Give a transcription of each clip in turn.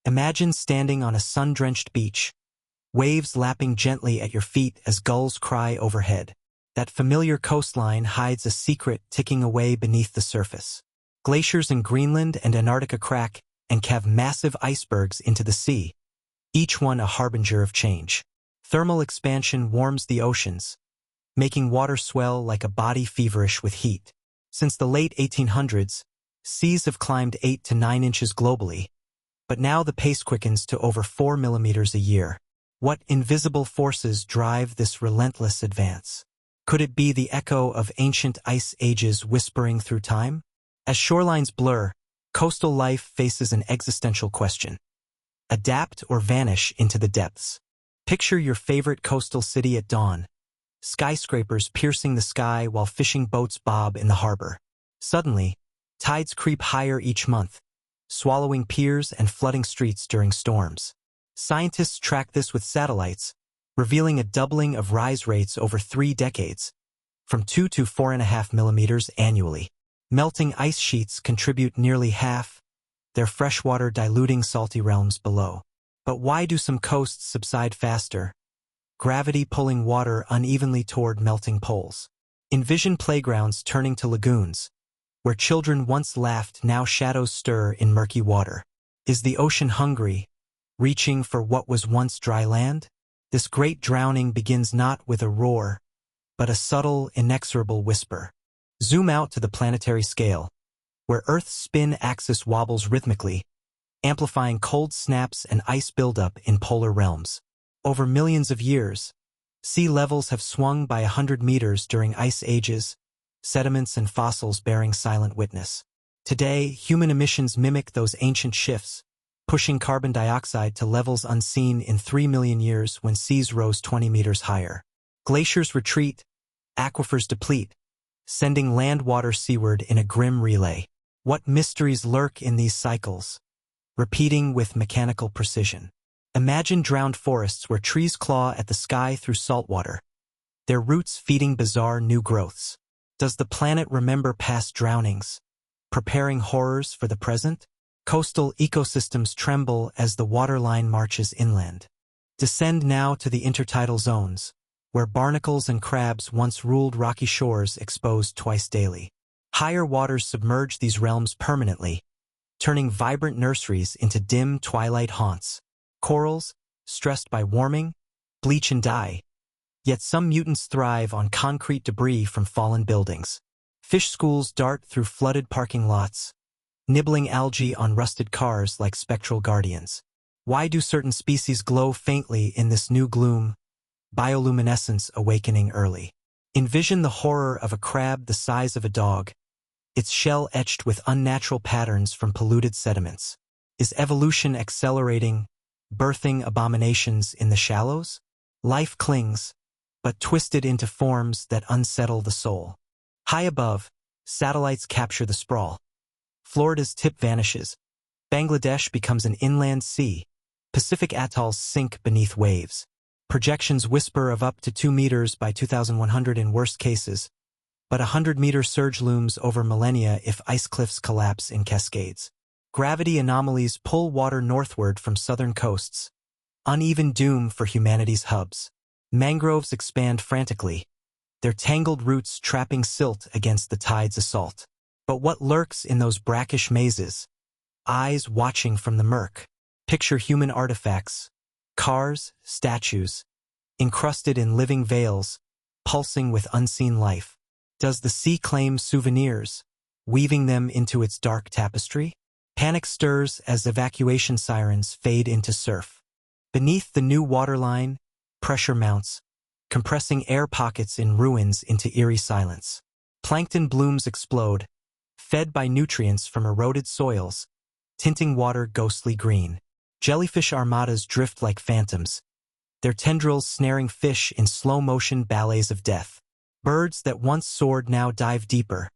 Imagine standing on a sun-drenched beach, waves lapping gently at your feet as gulls cry overhead. That familiar coastline hides a secret ticking away beneath the surface. Glaciers in Greenland and Antarctica crack and calve massive icebergs into the sea, each one a harbinger of change. Thermal expansion warms the oceans, making water swell like a body feverish with heat. Since the late 1800s, seas have climbed 8 to 9 inches globally, but now the pace quickens to over 4 millimeters a year. What invisible forces drive this relentless advance? Could it be the echo of ancient ice ages whispering through time? As shorelines blur, coastal life faces an existential question. Adapt or vanish into the depths. Picture your favorite coastal city at dawn, skyscrapers piercing the sky while fishing boats bob in the harbor. Suddenly, tides creep higher each month, swallowing piers and flooding streets during storms. Scientists track this with satellites, revealing a doubling of rise rates over 3 decades, from 2 to 4.5 millimeters annually. Melting ice sheets contribute nearly half, their freshwater diluting salty realms below. But why do some coasts subside faster? Gravity pulling water unevenly toward melting poles. Envision playgrounds turning to lagoons, where children once laughed now shadows stir in murky water. Is the ocean hungry, reaching for what was once dry land? This great drowning begins not with a roar, but a subtle, inexorable whisper. Zoom out to the planetary scale, where Earth's spin axis wobbles rhythmically, amplifying cold snaps and ice buildup in polar realms. Over millions of years, sea levels have swung by 100 meters during ice ages, sediments and fossils bearing silent witness. Today, human emissions mimic those ancient shifts, pushing carbon dioxide to levels unseen in 3 million years when seas rose 20 meters higher. Glaciers retreat, aquifers deplete, sending land water seaward in a grim relay. What mysteries lurk in these cycles, repeating with mechanical precision? Imagine drowned forests where trees claw at the sky through salt water, their roots feeding bizarre new growths. Does the planet remember past drownings, preparing horrors for the present? Coastal ecosystems tremble as the waterline marches inland. Descend now to the intertidal zones, where barnacles and crabs once ruled rocky shores exposed twice daily. Higher waters submerge these realms permanently, turning vibrant nurseries into dim twilight haunts. Corals, stressed by warming, bleach and die, yet some mutants thrive on concrete debris from fallen buildings. Fish schools dart through flooded parking lots, nibbling algae on rusted cars like spectral guardians. Why do certain species glow faintly in this new gloom? Bioluminescence awakening early. Envision the horror of a crab the size of a dog, its shell etched with unnatural patterns from polluted sediments. Is evolution accelerating, birthing abominations in the shallows? Life clings, but twisted into forms that unsettle the soul. High above, satellites capture the sprawl. Florida's tip vanishes. Bangladesh becomes an inland sea. Pacific atolls sink beneath waves. Projections whisper of up to 2 meters by 2100 in worst cases, but a 100-meter surge looms over millennia if ice cliffs collapse in cascades. Gravity anomalies pull water northward from southern coasts. Uneven doom for humanity's hubs. Mangroves expand frantically, their tangled roots trapping silt against the tide's assault. But what lurks in those brackish mazes? Eyes watching from the murk. Picture human artifacts, cars, statues, encrusted in living veils, pulsing with unseen life. Does the sea claim souvenirs, weaving them into its dark tapestry? Panic stirs as evacuation sirens fade into surf. Beneath the new waterline, pressure mounts, compressing air pockets in ruins into eerie silence. Plankton blooms explode, fed by nutrients from eroded soils, tinting water ghostly green. Jellyfish armadas drift like phantoms, their tendrils snaring fish in slow-motion ballets of death. Birds that once soared now dive deeper,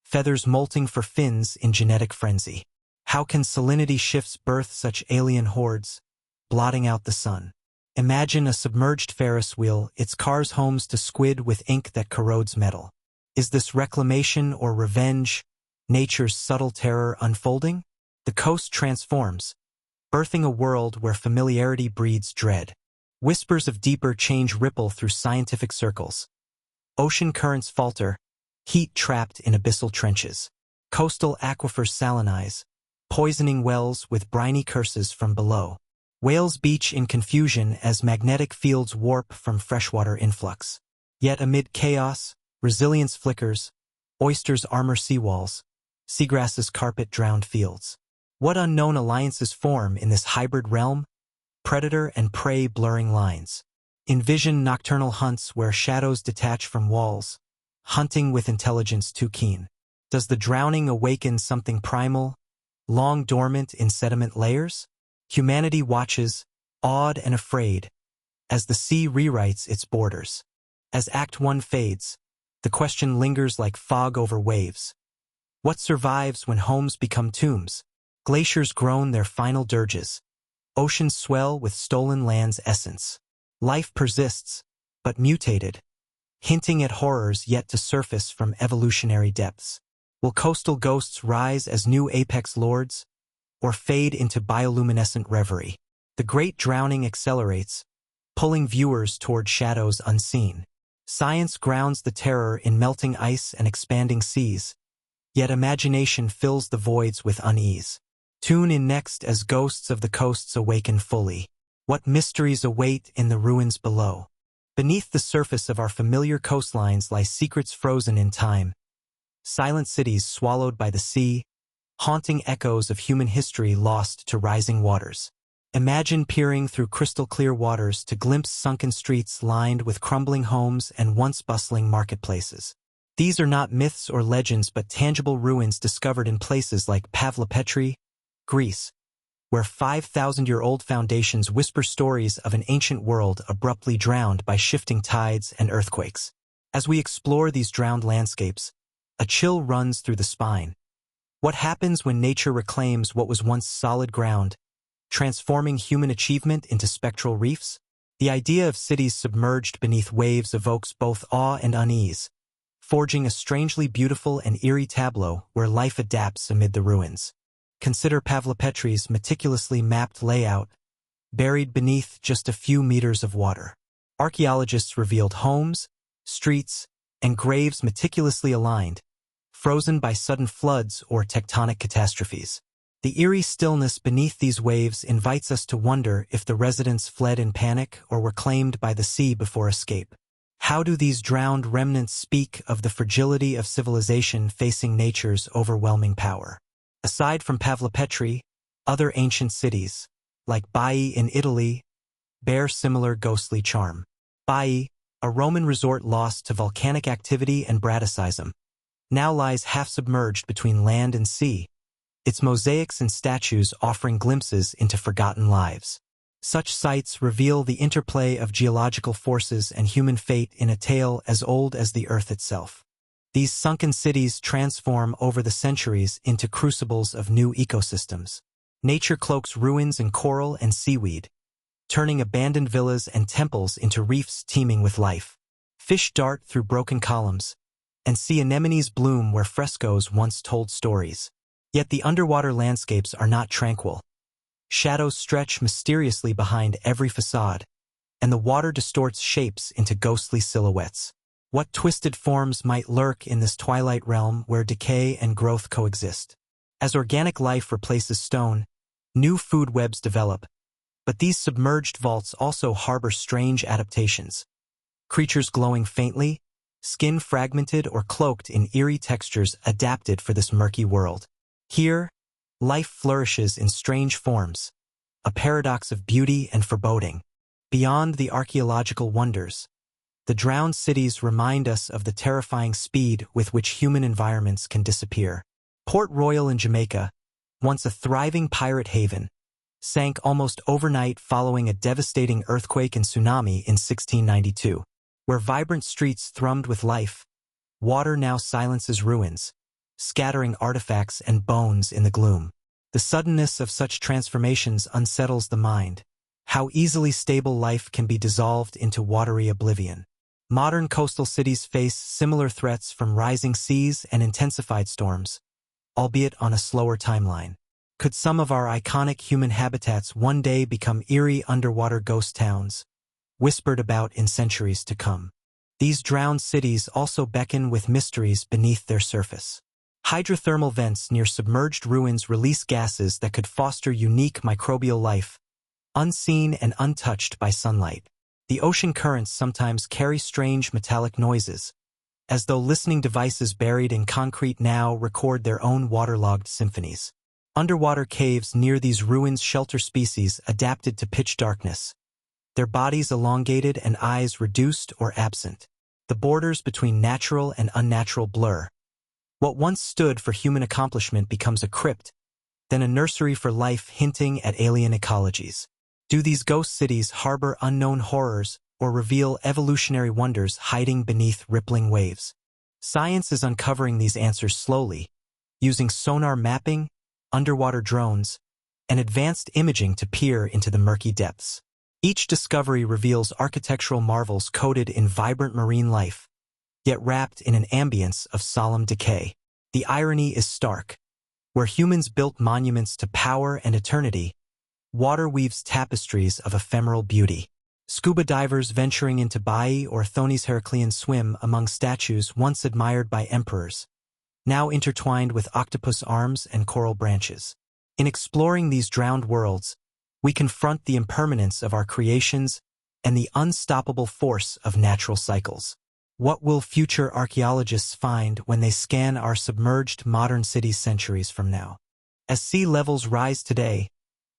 feathers molting for fins in genetic frenzy. How can salinity shifts birth such alien hordes, blotting out the sun? Imagine a submerged Ferris wheel, its cars homes to squid with ink that corrodes metal. Is this reclamation or revenge, nature's subtle terror unfolding? The coast transforms, birthing a world where familiarity breeds dread. Whispers of deeper change ripple through scientific circles. Ocean currents falter, heat trapped in abyssal trenches. Coastal aquifers salinize, poisoning wells with briny curses from below. Whales beach in confusion as magnetic fields warp from freshwater influx. Yet amid chaos, resilience flickers, oysters armor seawalls, seagrasses carpet drowned fields. What unknown alliances form in this hybrid realm? Predator and prey blurring lines. Envision nocturnal hunts where shadows detach from walls, hunting with intelligence too keen. Does the drowning awaken something primal, long dormant in sediment layers? Humanity watches, awed and afraid, as the sea rewrites its borders. As Act 1 fades, the question lingers like fog over waves. What survives when homes become tombs? Glaciers groan their final dirges. Oceans swell with stolen land's essence. Life persists, but mutated, hinting at horrors yet to surface from evolutionary depths. Will coastal ghosts rise as new apex lords, or fade into bioluminescent reverie? The great drowning accelerates, pulling viewers toward shadows unseen. Science grounds the terror in melting ice and expanding seas, yet imagination fills the voids with unease. Tune in next as ghosts of the coasts awaken fully. What mysteries await in the ruins below? Beneath the surface of our familiar coastlines lie secrets frozen in time. Silent cities swallowed by the sea, haunting echoes of human history lost to rising waters. Imagine peering through crystal-clear waters to glimpse sunken streets lined with crumbling homes and once bustling marketplaces. These are not myths or legends but tangible ruins discovered in places like Pavlopetri, Greece, where 5,000-year-old foundations whisper stories of an ancient world abruptly drowned by shifting tides and earthquakes. As we explore these drowned landscapes, a chill runs through the spine. What happens when nature reclaims what was once solid ground, transforming human achievement into spectral reefs? The idea of cities submerged beneath waves evokes both awe and unease, forging a strangely beautiful and eerie tableau where life adapts amid the ruins. Consider Pavlopetri's meticulously mapped layout, buried beneath just a few meters of water. Archaeologists revealed homes, streets, and graves meticulously aligned, frozen by sudden floods or tectonic catastrophes. The eerie stillness beneath these waves invites us to wonder if the residents fled in panic or were claimed by the sea before escape. How do these drowned remnants speak of the fragility of civilization facing nature's overwhelming power? Aside from Pavlopetri, other ancient cities, like Baiae in Italy, bear similar ghostly charm. Baiae, a Roman resort lost to volcanic activity and Braticism, now lies half-submerged between land and sea, its mosaics and statues offering glimpses into forgotten lives. Such sites reveal the interplay of geological forces and human fate in a tale as old as the earth itself. These sunken cities transform over the centuries into crucibles of new ecosystems. Nature cloaks ruins in coral and seaweed, turning abandoned villas and temples into reefs teeming with life. Fish dart through broken columns, and sea anemones bloom where frescoes once told stories. Yet the underwater landscapes are not tranquil. Shadows stretch mysteriously behind every facade, and the water distorts shapes into ghostly silhouettes. What twisted forms might lurk in this twilight realm where decay and growth coexist? As organic life replaces stone, new food webs develop, but these submerged vaults also harbor strange adaptations. Creatures glowing faintly, skin fragmented or cloaked in eerie textures adapted for this murky world. Here, life flourishes in strange forms, a paradox of beauty and foreboding. Beyond the archaeological wonders, the drowned cities remind us of the terrifying speed with which human environments can disappear. Port Royal in Jamaica, once a thriving pirate haven, sank almost overnight following a devastating earthquake and tsunami in 1692. Where vibrant streets thrummed with life, water now silences ruins, scattering artifacts and bones in the gloom. The suddenness of such transformations unsettles the mind. How easily stable life can be dissolved into watery oblivion. Modern coastal cities face similar threats from rising seas and intensified storms, albeit on a slower timeline. Could some of our iconic human habitats one day become eerie underwater ghost towns, whispered about in centuries to come? These drowned cities also beckon with mysteries beneath their surface. Hydrothermal vents near submerged ruins release gases that could foster unique microbial life, unseen and untouched by sunlight. The ocean currents sometimes carry strange metallic noises, as though listening devices buried in concrete now record their own waterlogged symphonies. Underwater caves near these ruins shelter species adapted to pitch darkness, their bodies elongated and eyes reduced or absent. The borders between natural and unnatural blur. What once stood for human accomplishment becomes a crypt, then a nursery for life hinting at alien ecologies. Do these ghost cities harbor unknown horrors or reveal evolutionary wonders hiding beneath rippling waves? Science is uncovering these answers slowly, using sonar mapping, underwater drones, and advanced imaging to peer into the murky depths. Each discovery reveals architectural marvels coated in vibrant marine life, yet wrapped in an ambience of solemn decay. The irony is stark. Where humans built monuments to power and eternity, water weaves tapestries of ephemeral beauty. Scuba divers venturing into Bai or Thonis Heraclean swim among statues once admired by emperors, now intertwined with octopus arms and coral branches. In exploring these drowned worlds, we confront the impermanence of our creations and the unstoppable force of natural cycles. What will future archaeologists find when they scan our submerged modern cities centuries from now? As sea levels rise today,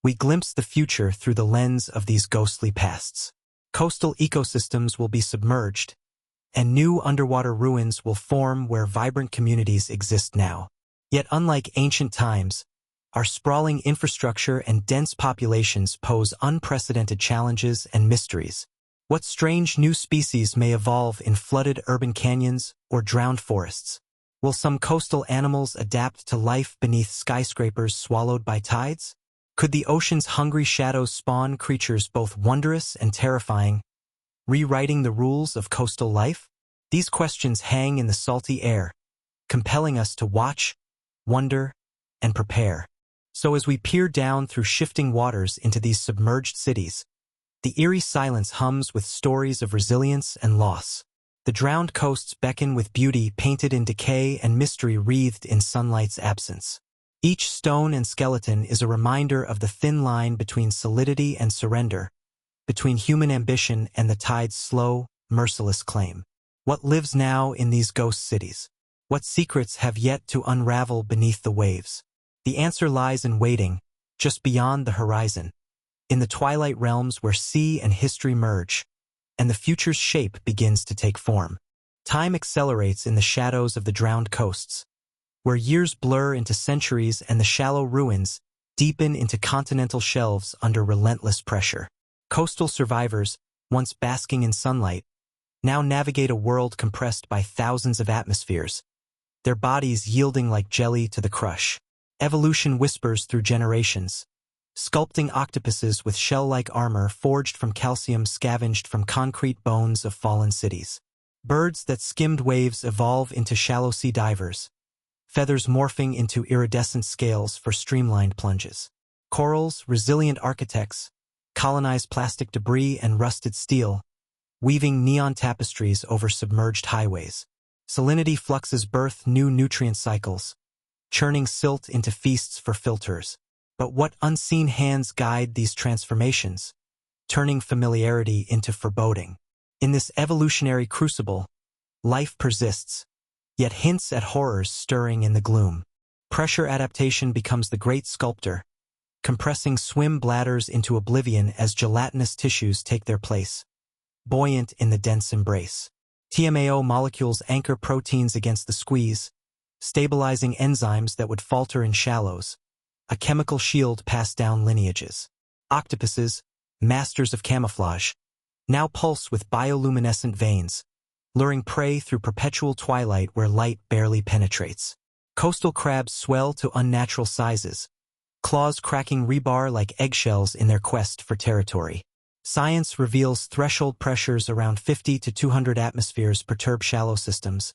we glimpse the future through the lens of these ghostly pasts. Coastal ecosystems will be submerged, and new underwater ruins will form where vibrant communities exist now. Yet unlike ancient times, our sprawling infrastructure and dense populations pose unprecedented challenges and mysteries. What strange new species may evolve in flooded urban canyons or drowned forests? Will some coastal animals adapt to life beneath skyscrapers swallowed by tides? Could the ocean's hungry shadows spawn creatures both wondrous and terrifying, rewriting the rules of coastal life? These questions hang in the salty air, compelling us to watch, wonder, and prepare. So as we peer down through shifting waters into these submerged cities, the eerie silence hums with stories of resilience and loss. The drowned coasts beckon with beauty painted in decay and mystery wreathed in sunlight's absence. Each stone and skeleton is a reminder of the thin line between solidity and surrender, between human ambition and the tide's slow, merciless claim. What lives now in these ghost cities? What secrets have yet to unravel beneath the waves? The answer lies in waiting, just beyond the horizon, in the twilight realms where sea and history merge, and the future's shape begins to take form. Time accelerates in the shadows of the drowned coasts, where years blur into centuries and the shallow ruins deepen into continental shelves under relentless pressure. Coastal survivors, once basking in sunlight, now navigate a world compressed by thousands of atmospheres, their bodies yielding like jelly to the crush. Evolution whispers through generations, sculpting octopuses with shell-like armor forged from calcium scavenged from concrete bones of fallen cities. Birds that skimmed waves evolve into shallow sea divers, feathers morphing into iridescent scales for streamlined plunges. Corals, resilient architects, colonize plastic debris and rusted steel, weaving neon tapestries over submerged highways. Salinity fluxes birth new nutrient cycles, churning silt into feasts for filters. But what unseen hands guide these transformations, turning familiarity into foreboding? In this evolutionary crucible, life persists, yet hints at horrors stirring in the gloom. Pressure adaptation becomes the great sculptor, compressing swim bladders into oblivion as gelatinous tissues take their place, buoyant in the dense embrace. TMAO molecules anchor proteins against the squeeze, stabilizing enzymes that would falter in shallows, a chemical shield passed down lineages. Octopuses, masters of camouflage, now pulse with bioluminescent veins, luring prey through perpetual twilight where light barely penetrates. Coastal crabs swell to unnatural sizes, claws cracking rebar like eggshells in their quest for territory. Science reveals threshold pressures around 50 to 200 atmospheres perturb shallow systems,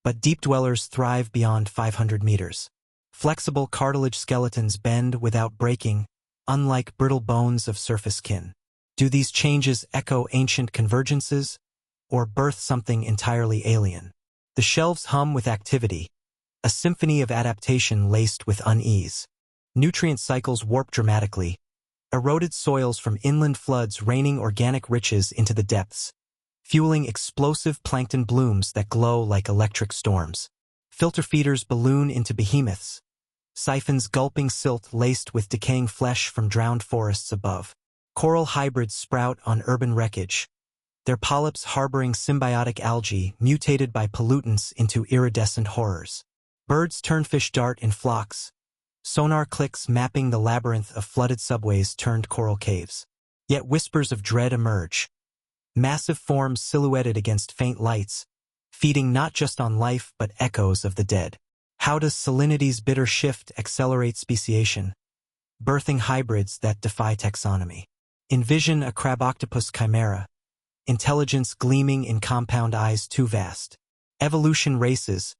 but deep dwellers thrive beyond 500 meters. Flexible cartilage skeletons bend without breaking, unlike brittle bones of surface kin. Do these changes echo ancient convergences, or birth something entirely alien? The shelves hum with activity, a symphony of adaptation laced with unease. Nutrient cycles warp dramatically, eroded soils from inland floods raining organic riches into the depths, fueling explosive plankton blooms that glow like electric storms. Filter feeders balloon into behemoths, siphons gulping silt laced with decaying flesh from drowned forests above. Coral hybrids sprout on urban wreckage, their polyps harboring symbiotic algae mutated by pollutants into iridescent horrors. Birds turnfish dart in flocks, sonar clicks mapping the labyrinth of flooded subways turned coral caves. Yet whispers of dread emerge, massive forms silhouetted against faint lights, feeding not just on life but echoes of the dead. How does salinity's bitter shift accelerate speciation, birthing hybrids that defy taxonomy? Envision a crab-octopus chimera, intelligence gleaming in compound eyes too vast. Evolution races,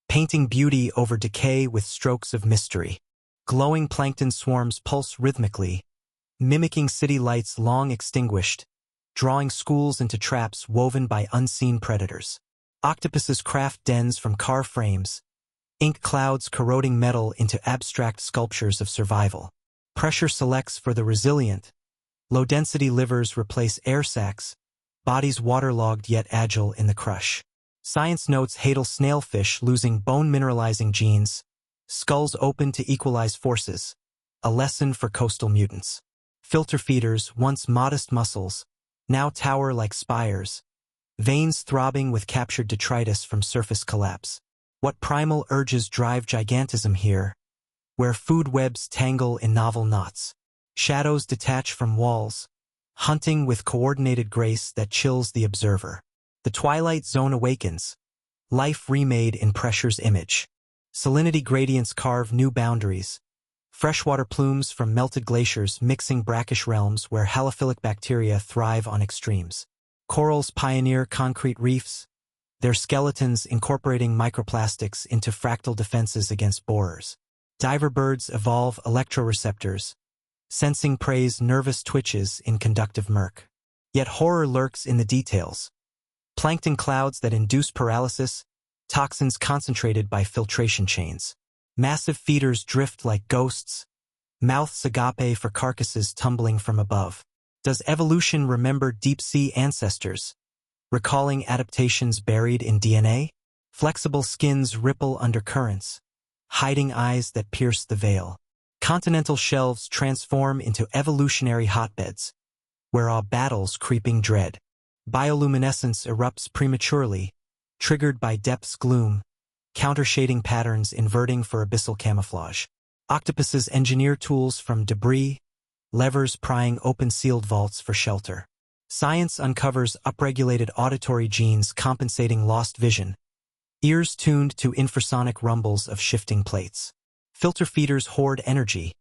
painting beauty over decay with strokes of mystery. Glowing plankton swarms pulse rhythmically, mimicking city lights long extinguished, drawing schools into traps woven by unseen predators. Octopuses craft dens from car frames, ink clouds corroding metal into abstract sculptures of survival. Pressure selects for the resilient. Low-density livers replace air sacs, bodies waterlogged yet agile in the crush. Science notes Hadal snailfish losing bone-mineralizing genes, skulls open to equalize forces, a lesson for coastal mutants. Filter feeders, once modest muscles, now tower like spires, veins throbbing with captured detritus from surface collapse. What primal urges drive gigantism here, where food webs tangle in novel knots? Shadows detach from walls, hunting with coordinated grace that chills the observer. The twilight zone awakens, life remade in pressure's image. Salinity gradients carve new boundaries, freshwater plumes from melted glaciers mixing brackish realms where halophilic bacteria thrive on extremes. Corals pioneer concrete reefs, their skeletons incorporating microplastics into fractal defenses against borers. Diver birds evolve electroreceptors, sensing prey's nervous twitches in conductive murk. Yet horror lurks in the details. Plankton clouds that induce paralysis, toxins concentrated by filtration chains. Massive feeders drift like ghosts, mouths agape for carcasses tumbling from above. Does evolution remember deep-sea ancestors, recalling adaptations buried in DNA? Flexible skins ripple under currents, hiding eyes that pierce the veil. Continental shelves transform into evolutionary hotbeds, where awe battles creeping dread. Bioluminescence erupts prematurely, triggered by depth's gloom, countershading patterns inverting for abyssal camouflage. Octopuses engineer tools from debris, levers prying open sealed vaults for shelter. Science uncovers upregulated auditory genes compensating lost vision, ears tuned to infrasonic rumbles of shifting plates. Filter feeders hoard energy,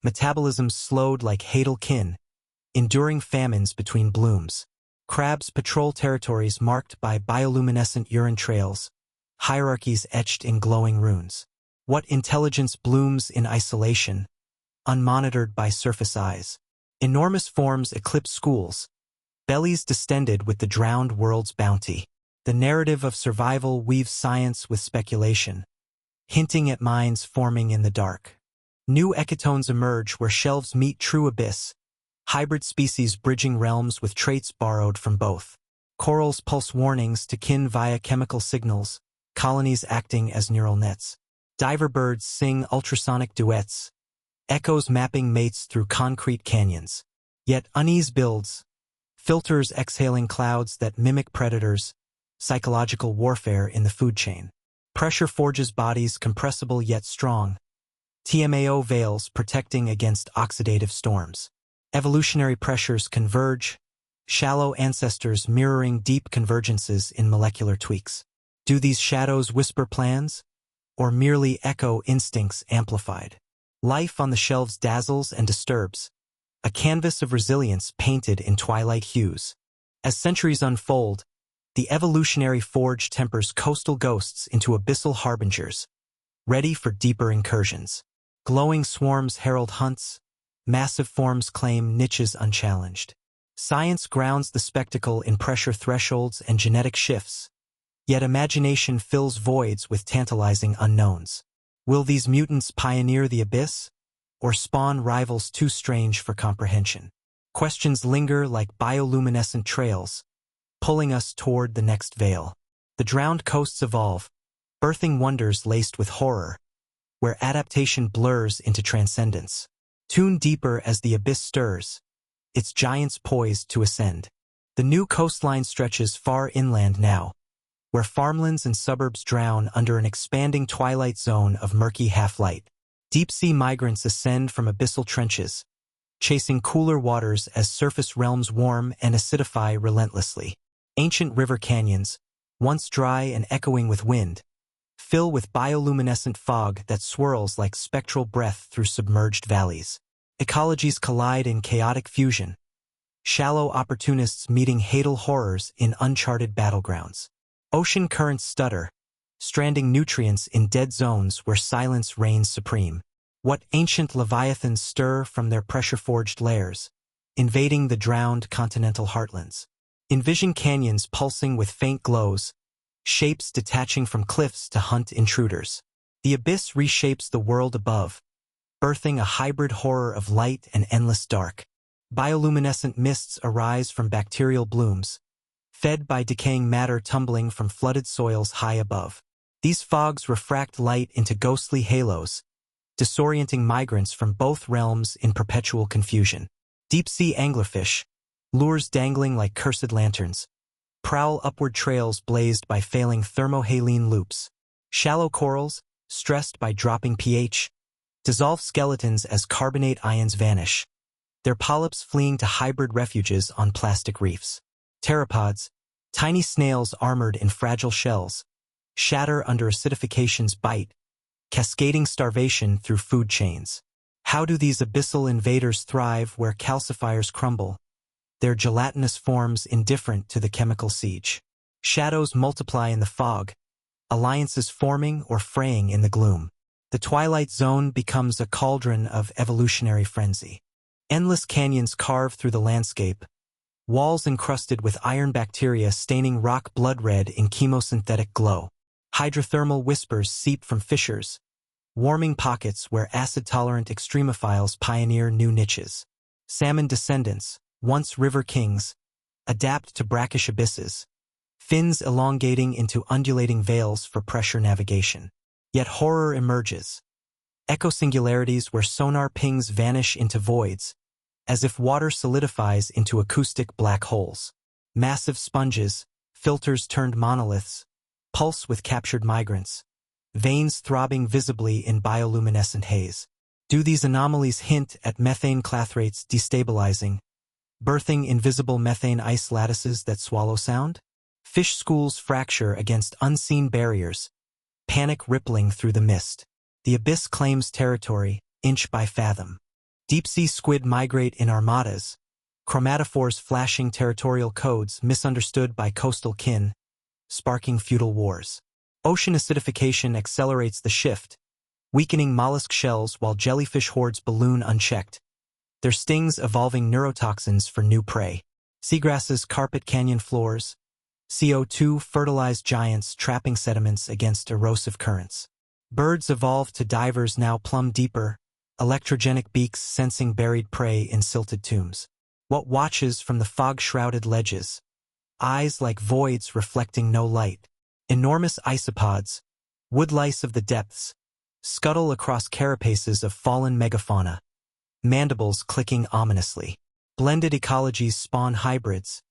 metabolism slowed like hadal kin, enduring famines between blooms. Crabs patrol territories marked by bioluminescent urine trails, hierarchies etched in glowing runes. What intelligence blooms in isolation, unmonitored by surface eyes? Enormous forms eclipse schools, bellies distended with the drowned world's bounty. The narrative of survival weaves science with speculation, hinting at minds forming in the dark. New ectones emerge where shelves meet true abyss, hybrid species bridging realms with traits borrowed from both. Corals pulse warnings to kin via chemical signals, colonies acting as neural nets. Diver birds sing ultrasonic duets, echoes mapping mates through concrete canyons. Yet unease builds, filters exhaling clouds that mimic predators, psychological warfare in the food chain. Pressure forges bodies compressible yet strong, TMAO veils protecting against oxidative storms. Evolutionary pressures converge, shallow ancestors mirroring deep convergences in molecular tweaks. Do these shadows whisper plans, or merely echo instincts amplified? Life on the shelves dazzles and disturbs, a canvas of resilience painted in twilight hues. As centuries unfold, the evolutionary forge tempers coastal ghosts into abyssal harbingers, ready for deeper incursions. Glowing swarms herald hunts, massive forms claim niches unchallenged. Science grounds the spectacle in pressure thresholds and genetic shifts, yet imagination fills voids with tantalizing unknowns. Will these mutants pioneer the abyss, or spawn rivals too strange for comprehension? Questions linger like bioluminescent trails, pulling us toward the next veil. The drowned coasts evolve, birthing wonders laced with horror, where adaptation blurs into transcendence. Tune deeper as the abyss stirs, its giants poised to ascend. The new coastline stretches far inland now, where farmlands and suburbs drown under an expanding twilight zone of murky half-light. Deep-sea migrants ascend from abyssal trenches, chasing cooler waters as surface realms warm and acidify relentlessly. Ancient river canyons, once dry and echoing with wind, fill with bioluminescent fog that swirls like spectral breath through submerged valleys. Ecologies collide in chaotic fusion, shallow opportunists meeting hadal horrors in uncharted battlegrounds. Ocean currents stutter, stranding nutrients in dead zones where silence reigns supreme. What ancient leviathans stir from their pressure-forged lairs, invading the drowned continental heartlands. Envision canyons pulsing with faint glows, shapes detaching from cliffs to hunt intruders. The abyss reshapes the world above, birthing a hybrid horror of light and endless dark. Bioluminescent mists arise from bacterial blooms, fed by decaying matter tumbling from flooded soils high above. These fogs refract light into ghostly halos, disorienting migrants from both realms in perpetual confusion. Deep-sea anglerfish, lures dangling like cursed lanterns, prowl upward trails blazed by failing thermohaline loops. Shallow corals, stressed by dropping pH, dissolve skeletons as carbonate ions vanish, their polyps fleeing to hybrid refuges on plastic reefs. Pteropods, tiny snails armored in fragile shells, shatter under acidification's bite, cascading starvation through food chains. How do these abyssal invaders thrive where calcifiers crumble, their gelatinous forms indifferent to the chemical siege? Shadows multiply in the fog, alliances forming or fraying in the gloom. The twilight zone becomes a cauldron of evolutionary frenzy. Endless canyons carve through the landscape, walls encrusted with iron bacteria staining rock blood red in chemosynthetic glow. Hydrothermal whispers seep from fissures, warming pockets where acid-tolerant extremophiles pioneer new niches. Salmon descendants, once river kings, adapt to brackish abysses, fins elongating into undulating veils for pressure navigation. Yet horror emerges. Echo-singularities where sonar pings vanish into voids, as if water solidifies into acoustic black holes. Massive sponges, filters turned monoliths, pulse with captured migrants, veins throbbing visibly in bioluminescent haze. Do these anomalies hint at methane clathrates destabilizing, birthing invisible methane ice lattices that swallow sound? Fish schools fracture against unseen barriers, panic rippling through the mist. The abyss claims territory, inch by fathom. Deep-sea squid migrate in armadas, chromatophores flashing territorial codes misunderstood by coastal kin, sparking feudal wars. Ocean acidification accelerates the shift, weakening mollusk shells while jellyfish hordes balloon unchecked, their stings evolving neurotoxins for new prey. Seagrasses carpet canyon floors, CO2 fertilized giants trapping sediments against erosive currents. Birds evolve to divers now plumb deeper, electrogenic beaks sensing buried prey in silted tombs. What watches from the fog-shrouded ledges? Eyes like voids reflecting no light. Enormous isopods, woodlice of the depths, scuttle across carapaces of fallen megafauna, mandibles clicking ominously. Blended ecologies spawn hybrids,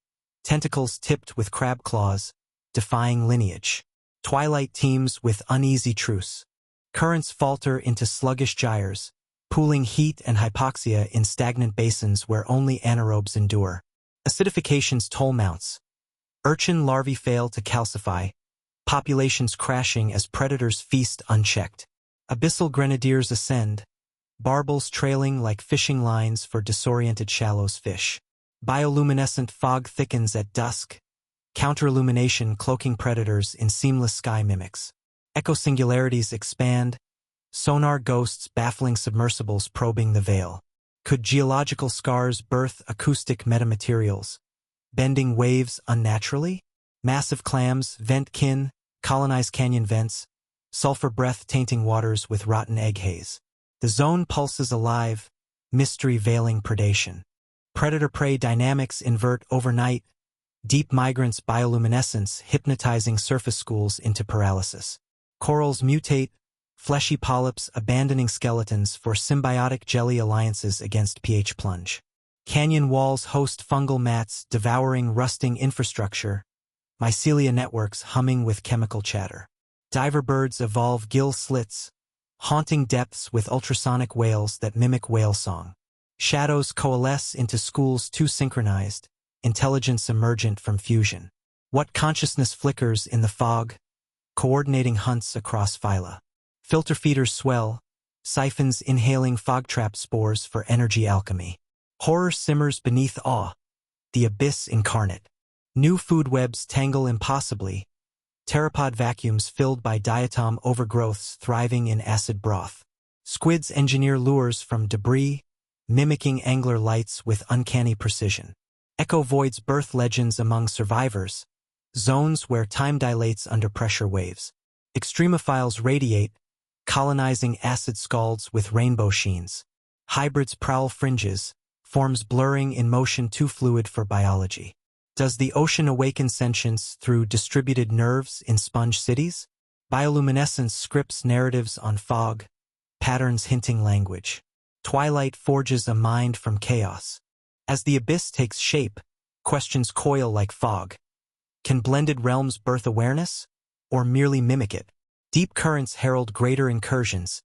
tentacles tipped with crab claws, defying lineage. Twilight teems with uneasy truce. Currents falter into sluggish gyres, pooling heat and hypoxia in stagnant basins where only anaerobes endure. Acidification's toll mounts. Urchin larvae fail to calcify, populations crashing as predators feast unchecked. Abyssal grenadiers ascend, barbels trailing like fishing lines for disoriented shallows fish. Bioluminescent fog thickens at dusk, counterillumination cloaking predators in seamless sky mimics. Echo-singularities expand, sonar ghosts baffling submersibles probing the veil. Could geological scars birth acoustic metamaterials, bending waves unnaturally? Massive clams, vent kin, colonize canyon vents, sulfur breath tainting waters with rotten egg haze. The zone pulses alive, mystery veiling predation. Predator-prey dynamics invert overnight, deep migrants bioluminescence hypnotizing surface schools into paralysis. Corals mutate, fleshy polyps abandoning skeletons for symbiotic jelly alliances against pH plunge. Canyon walls host fungal mats devouring rusting infrastructure, mycelia networks humming with chemical chatter. Diver birds evolve gill slits, haunting depths with ultrasonic wails that mimic whale song. Shadows coalesce into schools too synchronized, intelligence emergent from fusion. What consciousness flickers in the fog? Coordinating hunts across phyla. Filter feeders swell, siphons inhaling fog-trap spores for energy alchemy. Horror simmers beneath awe, the abyss incarnate. New food webs tangle impossibly, pteropod vacuums filled by diatom overgrowths thriving in acid broth. Squids engineer lures from debris, mimicking angler lights with uncanny precision. Echo voids birth legends among survivors, zones where time dilates under pressure waves. Extremophiles radiate, colonizing acid scalds with rainbow sheens. Hybrids prowl fringes, forms blurring in motion too fluid for biology. Does the ocean awaken sentience through distributed nerves in sponge cities? Bioluminescence scripts narratives on fog, patterns hinting language. Twilight forges a mind from chaos. As the abyss takes shape, questions coil like fog. Can blended realms birth awareness, or merely mimic it? Deep currents herald greater incursions,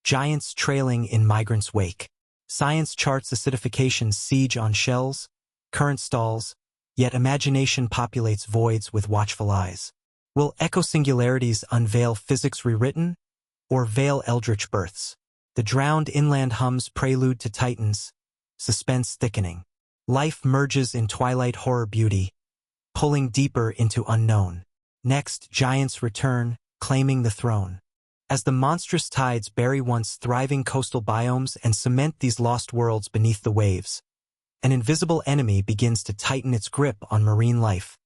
giants trailing in migrants' wake. Science charts acidification's siege on shells, current stalls, yet imagination populates voids with watchful eyes. Will echo-singularities unveil physics rewritten, or veil eldritch births? The drowned inland hums prelude to titans, suspense thickening. Life merges in twilight horror beauty, pulling deeper into unknown. Next, giants return, claiming the throne. As the monstrous tides bury once thriving coastal biomes and cement these lost worlds beneath the waves, an invisible enemy begins to tighten its grip on marine life,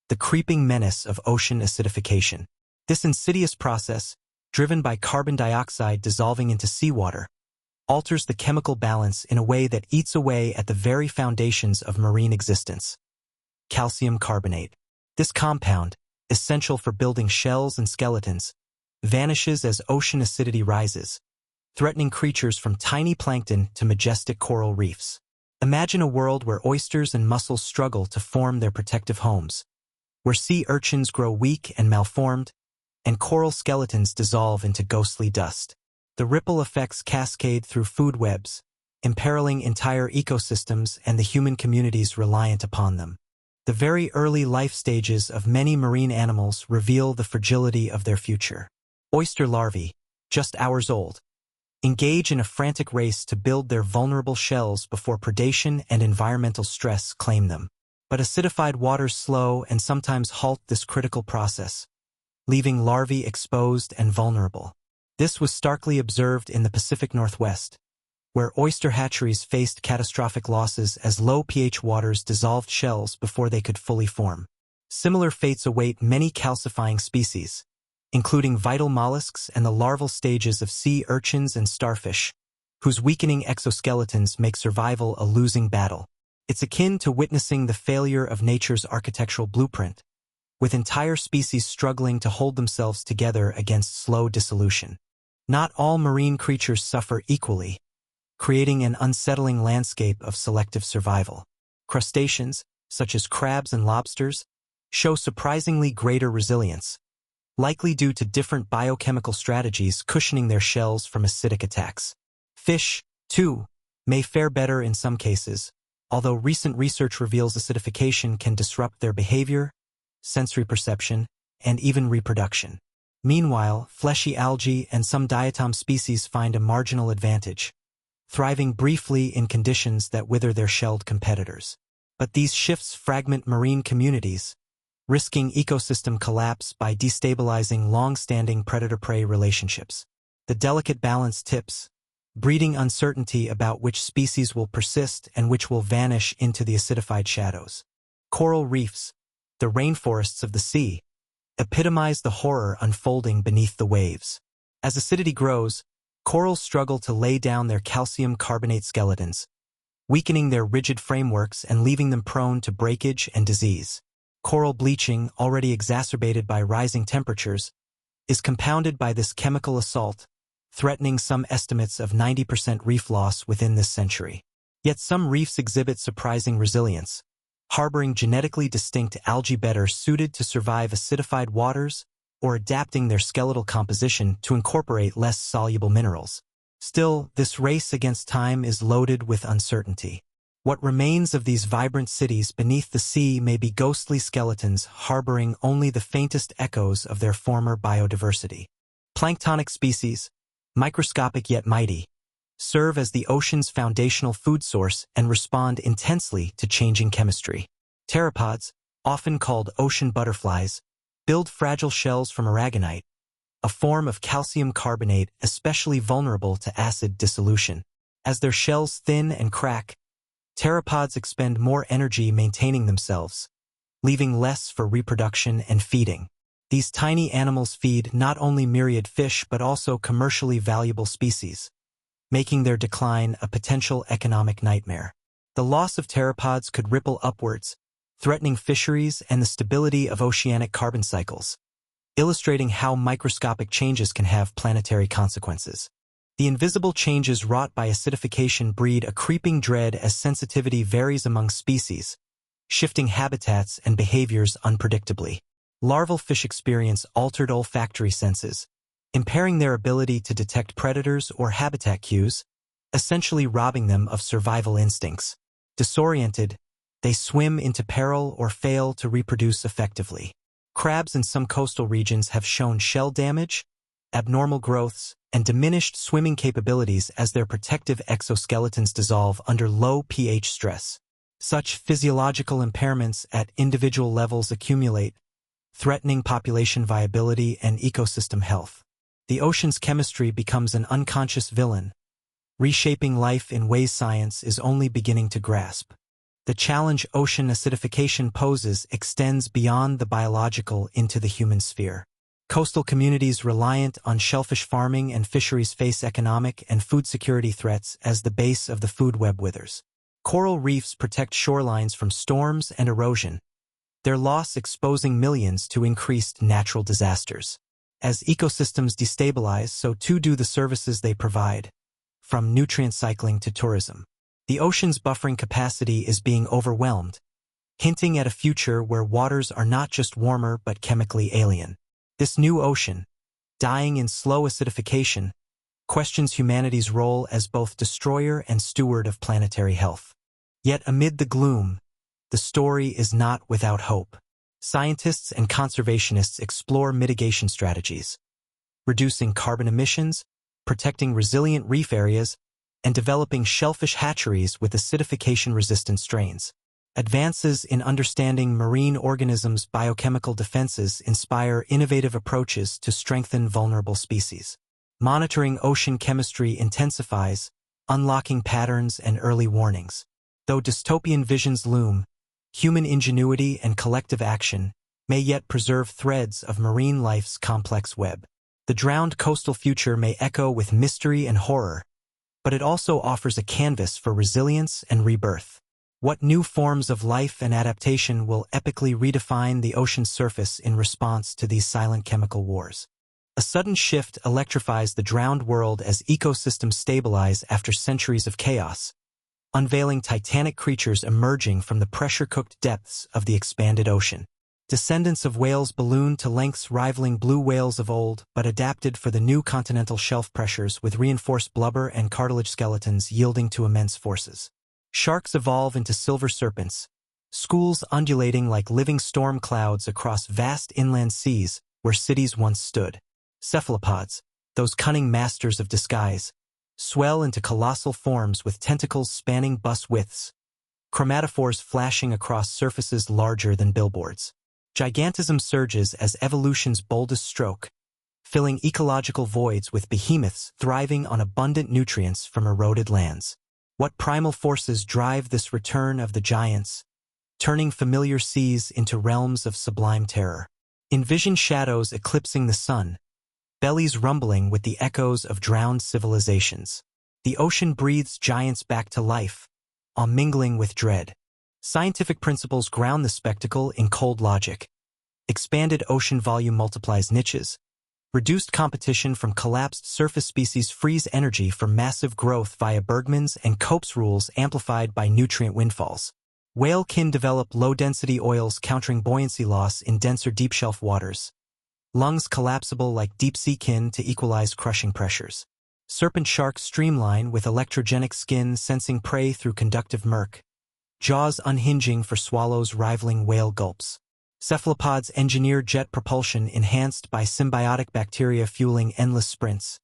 the creeping menace of ocean acidification. This insidious process, driven by carbon dioxide dissolving into seawater, alters the chemical balance in a way that eats away at the very foundations of marine existence. Calcium carbonate. This compound, essential for building shells and skeletons, vanishes as ocean acidity rises, threatening creatures from tiny plankton to majestic coral reefs. Imagine a world where oysters and mussels struggle to form their protective homes, where sea urchins grow weak and malformed, and coral skeletons dissolve into ghostly dust. The ripple effects cascade through food webs, imperiling entire ecosystems and the human communities reliant upon them. The very early life stages of many marine animals reveal the fragility of their future. Oyster larvae, just hours old, engage in a frantic race to build their vulnerable shells before predation and environmental stress claim them. But acidified waters slow and sometimes halt this critical process, leaving larvae exposed and vulnerable. This was starkly observed in the Pacific Northwest, where oyster hatcheries faced catastrophic losses as low pH waters dissolved shells before they could fully form. Similar fates await many calcifying species, including vital mollusks and the larval stages of sea urchins and starfish, whose weakening exoskeletons make survival a losing battle. It's akin to witnessing the failure of nature's architectural blueprint, with entire species struggling to hold themselves together against slow dissolution. Not all marine creatures suffer equally, creating an unsettling landscape of selective survival. Crustaceans, such as crabs and lobsters, show surprisingly greater resilience, likely due to different biochemical strategies cushioning their shells from acidic attacks. Fish, too, may fare better in some cases, although recent research reveals acidification can disrupt their behavior, sensory perception, and even reproduction. Meanwhile, fleshy algae and some diatom species find a marginal advantage, thriving briefly in conditions that wither their shelled competitors. But these shifts fragment marine communities, risking ecosystem collapse by destabilizing long-standing predator-prey relationships. The delicate balance tips, breeding uncertainty about which species will persist and which will vanish into the acidified shadows. Coral reefs, the rainforests of the sea, epitomize the horror unfolding beneath the waves. As acidity grows, corals struggle to lay down their calcium carbonate skeletons, weakening their rigid frameworks and leaving them prone to breakage and disease. Coral bleaching, already exacerbated by rising temperatures, is compounded by this chemical assault, threatening some estimates of 90% reef loss within this century. Yet some reefs exhibit surprising resilience, harboring genetically distinct algae better suited to survive acidified waters or adapting their skeletal composition to incorporate less soluble minerals. Still, this race against time is loaded with uncertainty. What remains of these vibrant cities beneath the sea may be ghostly skeletons harboring only the faintest echoes of their former biodiversity. Planktonic species, microscopic yet mighty, serve as the ocean's foundational food source and respond intensely to changing chemistry. Pteropods, often called ocean butterflies, build fragile shells from aragonite, a form of calcium carbonate especially vulnerable to acid dissolution. As their shells thin and crack, pteropods expend more energy maintaining themselves, leaving less for reproduction and feeding. These tiny animals feed not only myriad fish but also commercially valuable species, making their decline a potential economic nightmare. The loss of pteropods could ripple upwards, threatening fisheries and the stability of oceanic carbon cycles, illustrating how microscopic changes can have planetary consequences. The invisible changes wrought by acidification breed a creeping dread as sensitivity varies among species, shifting habitats and behaviors unpredictably. Larval fish experience altered olfactory senses, impairing their ability to detect predators or habitat cues, essentially robbing them of survival instincts. Disoriented, they swim into peril or fail to reproduce effectively. Crabs in some coastal regions have shown shell damage, abnormal growths, and diminished swimming capabilities as their protective exoskeletons dissolve under low pH stress. Such physiological impairments at individual levels accumulate, threatening population viability and ecosystem health. The ocean's chemistry becomes an unconscious villain, reshaping life in ways science is only beginning to grasp. The challenge ocean acidification poses extends beyond the biological into the human sphere. Coastal communities reliant on shellfish farming and fisheries face economic and food security threats as the base of the food web withers. Coral reefs protect shorelines from storms and erosion, their loss exposing millions to increased natural disasters. As ecosystems destabilize, so too do the services they provide, from nutrient cycling to tourism. The ocean's buffering capacity is being overwhelmed, hinting at a future where waters are not just warmer but chemically alien. This new ocean, dying in slow acidification, questions humanity's role as both destroyer and steward of planetary health. Yet amid the gloom, the story is not without hope. Scientists and conservationists explore mitigation strategies, reducing carbon emissions, protecting resilient reef areas, and developing shellfish hatcheries with acidification-resistant strains. Advances in understanding marine organisms' biochemical defenses inspire innovative approaches to strengthen vulnerable species. Monitoring ocean chemistry intensifies, unlocking patterns and early warnings. Though dystopian visions loom, human ingenuity and collective action may yet preserve threads of marine life's complex web. The drowned coastal future may echo with mystery and horror, but it also offers a canvas for resilience and rebirth. What new forms of life and adaptation will epically redefine the ocean's surface in response to these silent chemical wars? A sudden shift electrifies the drowned world as ecosystems stabilize after centuries of chaos, unveiling titanic creatures emerging from the pressure-cooked depths of the expanded ocean. Descendants of whales balloon to lengths rivaling blue whales of old, but adapted for the new continental shelf pressures with reinforced blubber and cartilage skeletons yielding to immense forces. Sharks evolve into silver serpents, schools undulating like living storm clouds across vast inland seas where cities once stood. Cephalopods, those cunning masters of disguise, swell into colossal forms with tentacles spanning bus widths, chromatophores flashing across surfaces larger than billboards. Gigantism surges as evolution's boldest stroke, filling ecological voids with behemoths thriving on abundant nutrients from eroded lands. What primal forces drive this return of the giants, turning familiar seas into realms of sublime terror? Envision shadows eclipsing the sun, bellies rumbling with the echoes of drowned civilizations. The ocean breathes giants back to life, mingling with dread. Scientific principles ground the spectacle in cold logic. Expanded ocean volume multiplies niches. Reduced competition from collapsed surface species frees energy for massive growth via Bergmann's and Cope's rules amplified by nutrient windfalls. Whale kin develop low-density oils countering buoyancy loss in denser deep-shelf waters. Lungs collapsible like deep-sea kin to equalize crushing pressures. Serpent sharks streamline with electrogenic skin sensing prey through conductive murk. Jaws unhinging for swallows rivaling whale gulps. Cephalopods engineer jet propulsion enhanced by symbiotic bacteria fueling endless sprints.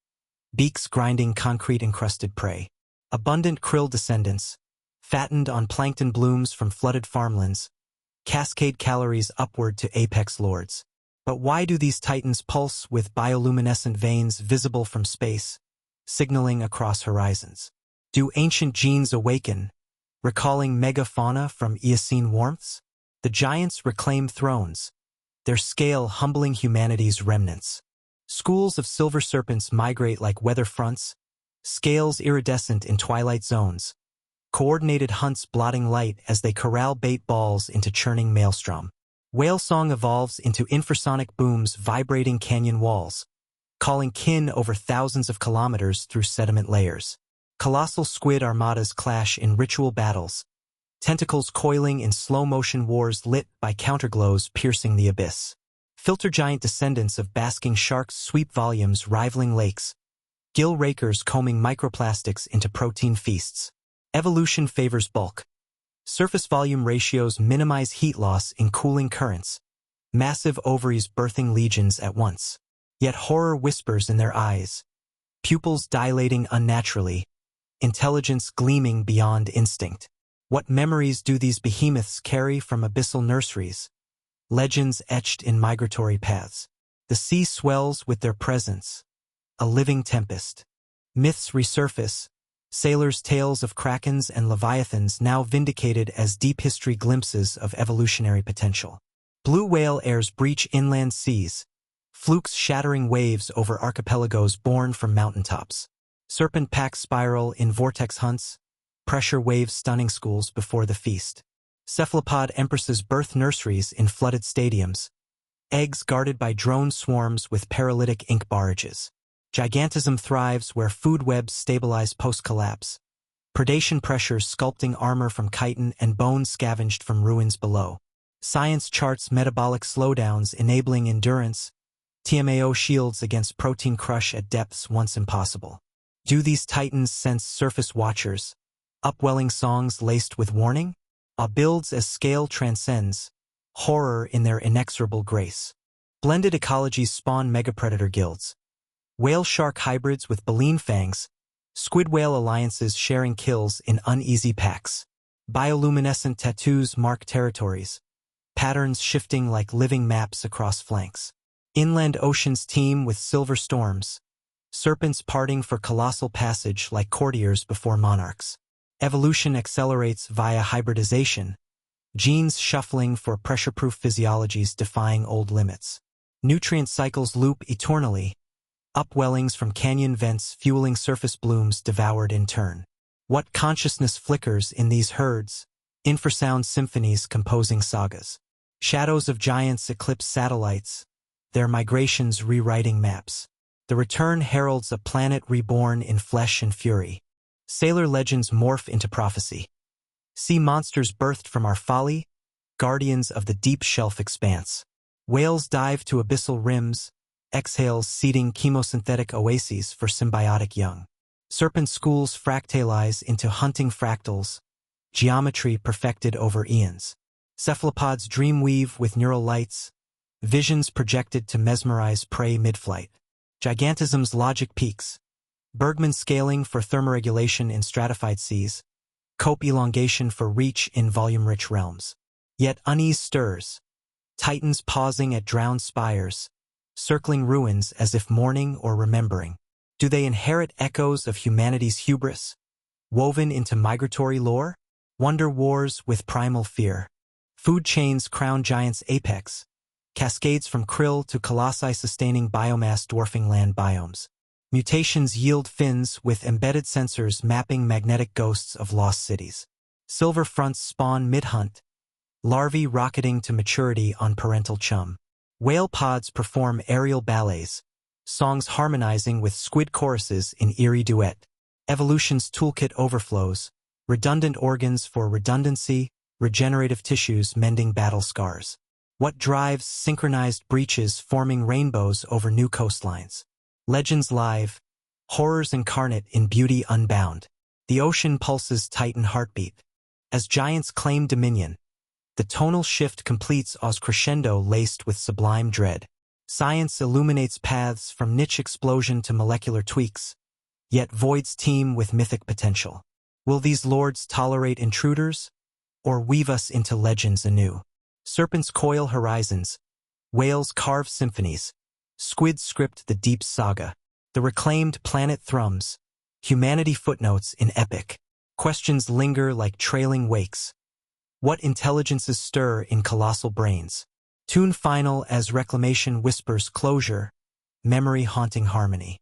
Beaks grinding concrete-encrusted prey. Abundant krill descendants, fattened on plankton blooms from flooded farmlands, cascade calories upward to apex lords. But why do these titans pulse with bioluminescent veins visible from space, signaling across horizons? Do ancient genes awaken, recalling megafauna from Eocene warmths? The giants reclaim thrones, their scale humbling humanity's remnants. Schools of silver serpents migrate like weather fronts, scales iridescent in twilight zones. Coordinated hunts blotting light as they corral bait balls into churning maelstrom. Whale song evolves into infrasonic booms vibrating canyon walls, calling kin over thousands of kilometers through sediment layers. Colossal squid armadas clash in ritual battles, tentacles coiling in slow-motion wars lit by counterglows piercing the abyss. Filter giant descendants of basking sharks sweep volumes rivaling lakes, gill rakers combing microplastics into protein feasts. Evolution favors bulk. Surface volume ratios minimize heat loss in cooling currents, massive ovaries birthing legions at once. Yet horror whispers in their eyes, pupils dilating unnaturally, intelligence gleaming beyond instinct. What memories do these behemoths carry from abyssal nurseries? Legends etched in migratory paths. The sea swells with their presence, a living tempest. Myths resurface, sailors' tales of krakens and leviathans now vindicated as deep history glimpses of evolutionary potential. Blue whale heirs breach inland seas, flukes shattering waves over archipelagos born from mountaintops. Serpent packs spiral in vortex hunts, pressure waves stunning schools before the feast. Cephalopod empresses birth nurseries in flooded stadiums, eggs guarded by drone swarms with paralytic ink barrages. Gigantism thrives where food webs stabilize post-collapse. Predation pressures sculpting armor from chitin and bones scavenged from ruins below. Science charts metabolic slowdowns enabling endurance. TMAO shields against protein crush at depths once impossible. Do these titans sense surface watchers, upwelling songs laced with warning? Builds as scale transcends, horror in their inexorable grace. Blended ecologies spawn megapredator guilds. Whale-shark hybrids with baleen fangs, squid-whale alliances sharing kills in uneasy packs. Bioluminescent tattoos mark territories, patterns shifting like living maps across flanks. Inland oceans teem with silver storms, serpents parting for colossal passage like courtiers before monarchs. Evolution accelerates via hybridization, genes shuffling for pressure-proof physiologies defying old limits. Nutrient cycles loop eternally, upwellings from canyon vents fueling surface blooms devoured in turn. What consciousness flickers in these herds? Infrasound symphonies composing sagas. Shadows of giants eclipse satellites, their migrations rewriting maps. The return heralds a planet reborn in flesh and fury. Sailor legends morph into prophecy. Sea monsters birthed from our folly, guardians of the deep shelf expanse. Whales dive to abyssal rims, exhales seeding chemosynthetic oases for symbiotic young. Serpent schools fractalize into hunting fractals, geometry perfected over eons. Cephalopods dreamweave with neural lights, visions projected to mesmerize prey mid-flight. Gigantism's logic peaks, Bergmann scaling for thermoregulation in stratified seas, Cope elongation for reach in volume-rich realms. Yet unease stirs, titans pausing at drowned spires, circling ruins as if mourning or remembering. Do they inherit echoes of humanity's hubris, woven into migratory lore? Wonder wars with primal fear. Food chains crown giants' apex, cascades from krill to colossi sustaining biomass dwarfing land biomes. Mutations yield fins with embedded sensors mapping magnetic ghosts of lost cities. Silver fronts spawn mid-hunt, larvae rocketing to maturity on parental chum. Whale pods perform aerial ballets, songs harmonizing with squid choruses in eerie duet. Evolution's toolkit overflows, redundant organs for redundancy, regenerative tissues mending battle scars. What drives synchronized breaches forming rainbows over new coastlines? Legends live, horrors incarnate in beauty unbound. The ocean pulses titan heartbeat. As giants claim dominion, the tonal shift completes as crescendo laced with sublime dread. Science illuminates paths from niche explosion to molecular tweaks, yet voids teem with mythic potential. Will these lords tolerate intruders, or weave us into legends anew? Serpents coil horizons, whales carve symphonies, squids script the deep saga. The reclaimed planet thrums, humanity footnotes in epic. Questions linger like trailing wakes. What intelligences stir in colossal brains? Tune final as reclamation whispers closure, memory haunting harmony.